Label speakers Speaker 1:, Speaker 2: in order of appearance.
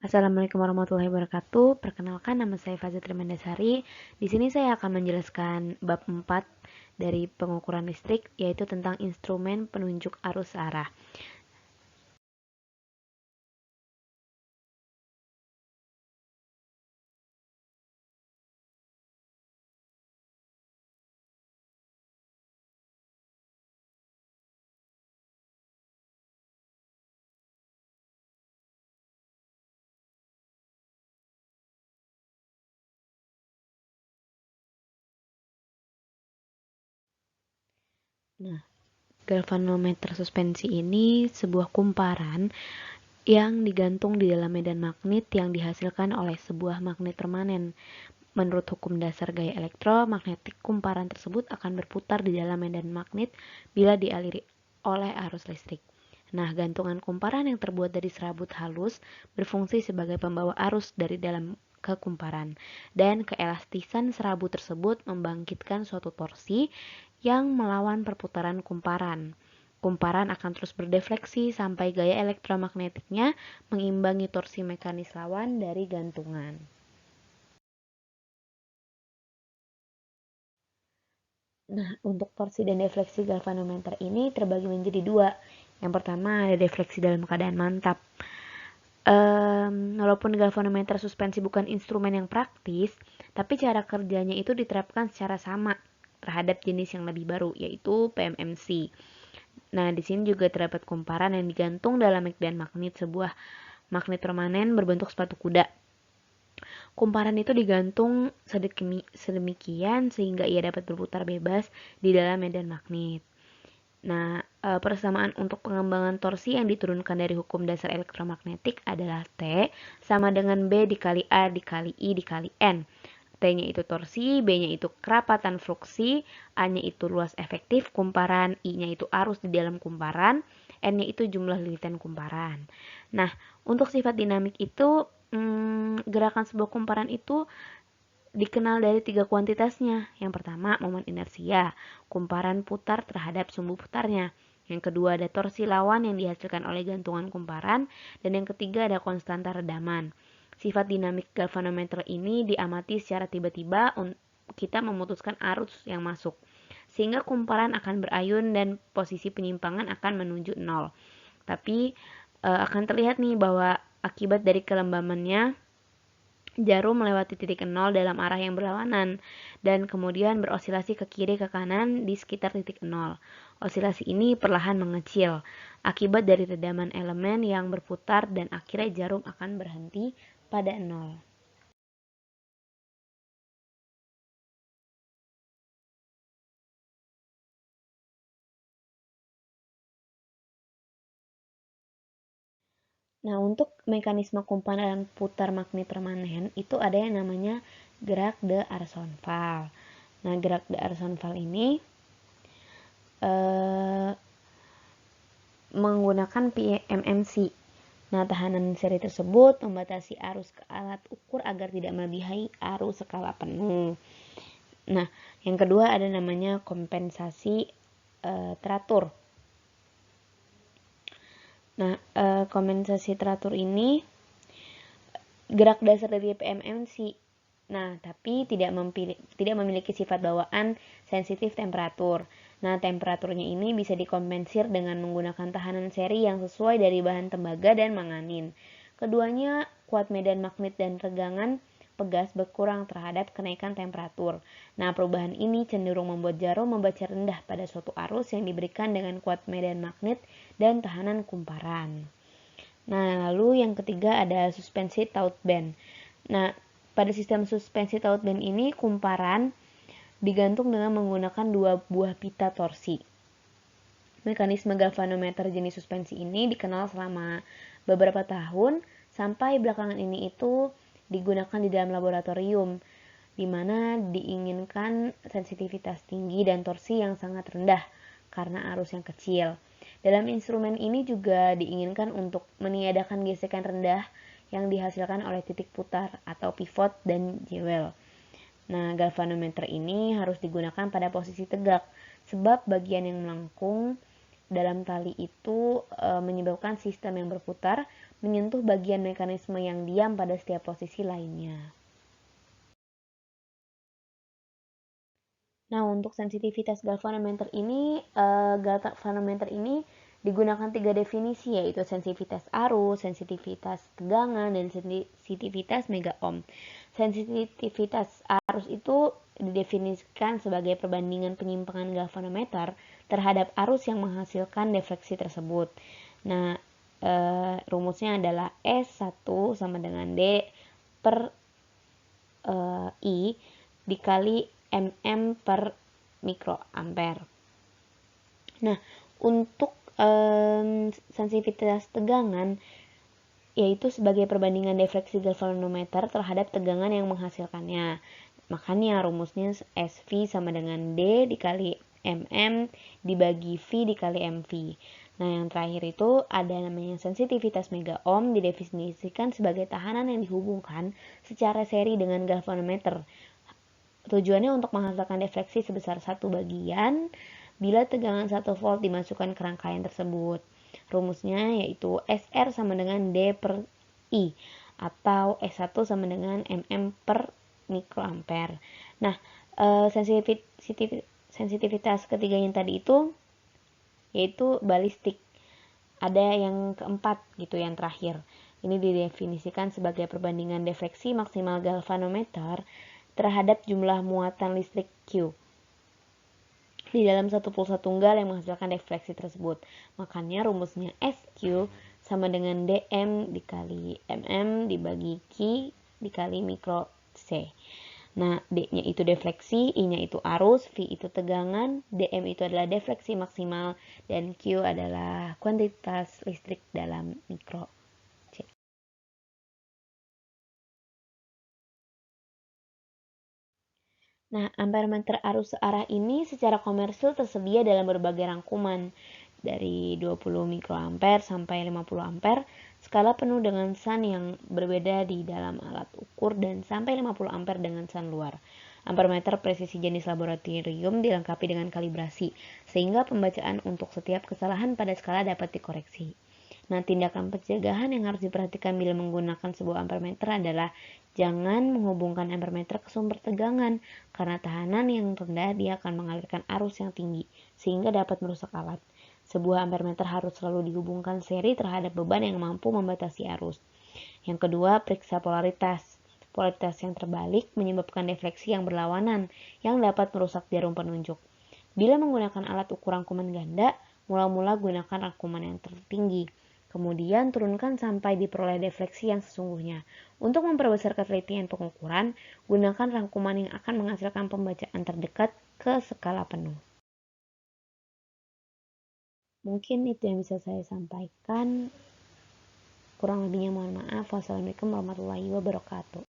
Speaker 1: Assalamualaikum warahmatullahi wabarakatuh. Perkenalkan, nama saya Faza Trimandasari. Di sini saya akan menjelaskan bab 4 dari pengukuran listrik, yaitu tentang instrumen penunjuk arus arah. Nah, galvanometer suspensi ini sebuah kumparan yang digantung di dalam medan magnet yang dihasilkan oleh sebuah magnet permanen. Menurut hukum dasar gaya elektromagnetik, kumparan tersebut akan berputar di dalam medan magnet bila dialiri oleh arus listrik. Nah, gantungan kumparan yang terbuat dari serabut halus berfungsi sebagai pembawa arus dari dalam ke kumparan, dan keelastisan serabut tersebut membangkitkan suatu torsi yang melawan perputaran kumparan. Kumparan akan terus berdefleksi sampai gaya elektromagnetiknya mengimbangi torsi mekanis lawan dari gantungan. Nah, untuk torsi dan defleksi galvanometer ini terbagi menjadi dua. Yang pertama ada defleksi dalam keadaan mantap. Walaupun galvanometer suspensi bukan instrumen yang praktis, tapi cara kerjanya itu diterapkan secara sama terhadap jenis yang lebih baru, yaitu PMMC. Nah, di sini juga terdapat kumparan yang digantung dalam medan magnet sebuah magnet permanen berbentuk sepatu kuda. Kumparan itu digantung sedemikian sehingga ia dapat berputar bebas di dalam medan magnet. Nah, persamaan untuk pengembangan torsi yang diturunkan dari hukum dasar elektromagnetik adalah T sama dengan B dikali A dikali I dikali N. T-nya itu torsi, B-nya itu kerapatan fluksi, A-nya itu luas efektif kumparan, I-nya itu arus di dalam kumparan, N-nya itu jumlah lilitan kumparan. Nah, untuk sifat dinamik itu, gerakan sebuah kumparan itu dikenal dari tiga kuantitasnya. Yang pertama, momen inersia, kumparan putar terhadap sumbu putarnya. Yang kedua, ada torsi lawan yang dihasilkan oleh gantungan kumparan. Dan yang ketiga, ada konstanta redaman. Sifat dinamik galvanometer ini diamati secara tiba-tiba kita memutuskan arus yang masuk, sehingga kumparan akan berayun dan posisi penyimpangan akan menuju 0. Tapi akan terlihat nih bahwa akibat dari kelembamannya, jarum melewati titik 0 dalam arah yang berlawanan dan kemudian berosilasi ke kiri ke kanan di sekitar titik 0. Osilasi ini perlahan mengecil akibat dari redaman elemen yang berputar dan akhirnya jarum akan berhenti pada 0. Nah, untuk mekanisme kumparan putar magnet permanen itu ada yang namanya gerak de Arsonval. Nah, gerak de Arsonval ini menggunakan PMMC. Nah, tahanan seri tersebut membatasi arus ke alat ukur agar tidak melebihi arus skala penuh. Nah, yang kedua ada namanya kompensasi teratur. Nah, kompensasi teratur ini gerak dasar dari PMMC. Nah, tapi tidak memiliki sifat bawaan sensitif temperatur. Nah, temperaturnya ini bisa dikompensir dengan menggunakan tahanan seri yang sesuai dari bahan tembaga dan manganin. Keduanya kuat medan magnet dan regangan pegas berkurang terhadap kenaikan temperatur. Nah, perubahan ini cenderung membuat jarum membaca rendah pada suatu arus yang diberikan dengan kuat medan magnet dan tahanan kumparan. Nah, lalu yang ketiga ada suspensi taut band. Nah, pada sistem suspensi taut band ini kumparan digantung dengan menggunakan dua buah pita torsi. Mekanisme galvanometer jenis suspensi ini dikenal selama beberapa tahun sampai belakangan ini itu digunakan di dalam laboratorium, di mana diinginkan sensitivitas tinggi dan torsi yang sangat rendah karena arus yang kecil. Dalam instrumen ini juga diinginkan untuk meniadakan gesekan rendah yang dihasilkan oleh titik putar atau pivot dan jewel. Nah, galvanometer ini harus digunakan pada posisi tegak sebab bagian yang melengkung dalam tali itu menyebabkan sistem yang berputar menyentuh bagian mekanisme yang diam pada setiap posisi lainnya. Nah, untuk sensitivitas galvanometer ini digunakan 3 definisi, yaitu sensitivitas arus, sensitivitas tegangan, dan sensitivitas mega ohm. Sensitivitas arus itu didefinisikan sebagai perbandingan penyimpangan galvanometer terhadap arus yang menghasilkan defleksi tersebut. Nah, rumusnya adalah S1 sama dengan D per I dikali mm per mikroampere. Nah, untuk sensitivitas tegangan yaitu sebagai perbandingan defleksi galvanometer terhadap tegangan yang menghasilkannya. Makanya rumusnya SV sama dengan D dikali mm dibagi V dikali MV. Nah, yang terakhir itu ada namanya sensitivitas mega ohm, didefinisikan sebagai tahanan yang dihubungkan secara seri dengan galvanometer. Tujuannya untuk menghasilkan defleksi sebesar 1 bagian bila tegangan 1 volt dimasukkan ke rangkaian tersebut. Rumusnya yaitu SR sama dengan D per I atau S1 sama dengan mm per mikroampere. Nah, sensitivitas ketiganya tadi itu yaitu balistik. Ada yang keempat gitu, yang terakhir. Ini didefinisikan sebagai perbandingan defleksi maksimal galvanometer terhadap jumlah muatan listrik Q di dalam satu pulsa tunggal yang menghasilkan defleksi tersebut. Makanya rumusnya SQ sama dengan dm dikali mm dibagi Q dikali mikro C. Nah, D-nya itu defleksi, I-nya itu arus, V itu tegangan, dm itu adalah defleksi maksimal, dan Q adalah kuantitas listrik dalam mikro C. Nah, ampermeter arus searah ini secara komersil tersedia dalam berbagai rangkuman, dari 20 mikroampere sampai 50 ampere, skala penuh dengan sun yang berbeda di dalam alat ukur, dan sampai 50 ampere dengan sun luar. Ampermeter presisi jenis laboratorium dilengkapi dengan kalibrasi, sehingga pembacaan untuk setiap kesalahan pada skala dapat dikoreksi. Nah, tindakan pencegahan yang harus diperhatikan bila menggunakan sebuah ampermeter adalah jangan menghubungkan ampermeter ke sumber tegangan, karena tahanan yang rendah dia akan mengalirkan arus yang tinggi, sehingga dapat merusak alat. Sebuah ampermeter harus selalu dihubungkan seri terhadap beban yang mampu membatasi arus. Yang kedua, periksa polaritas. Polaritas yang terbalik menyebabkan defleksi yang berlawanan yang dapat merusak jarum penunjuk. Bila menggunakan alat ukur rangkuman ganda, mula-mula gunakan rangkuman yang tertinggi. Kemudian turunkan sampai diperoleh defleksi yang sesungguhnya. Untuk memperbesar ketelitian pengukuran, gunakan rangkuman yang akan menghasilkan pembacaan terdekat ke skala penuh. Mungkin itu yang bisa saya sampaikan. Kurang lebihnya mohon maaf. Wassalamualaikum warahmatullahi wabarakatuh.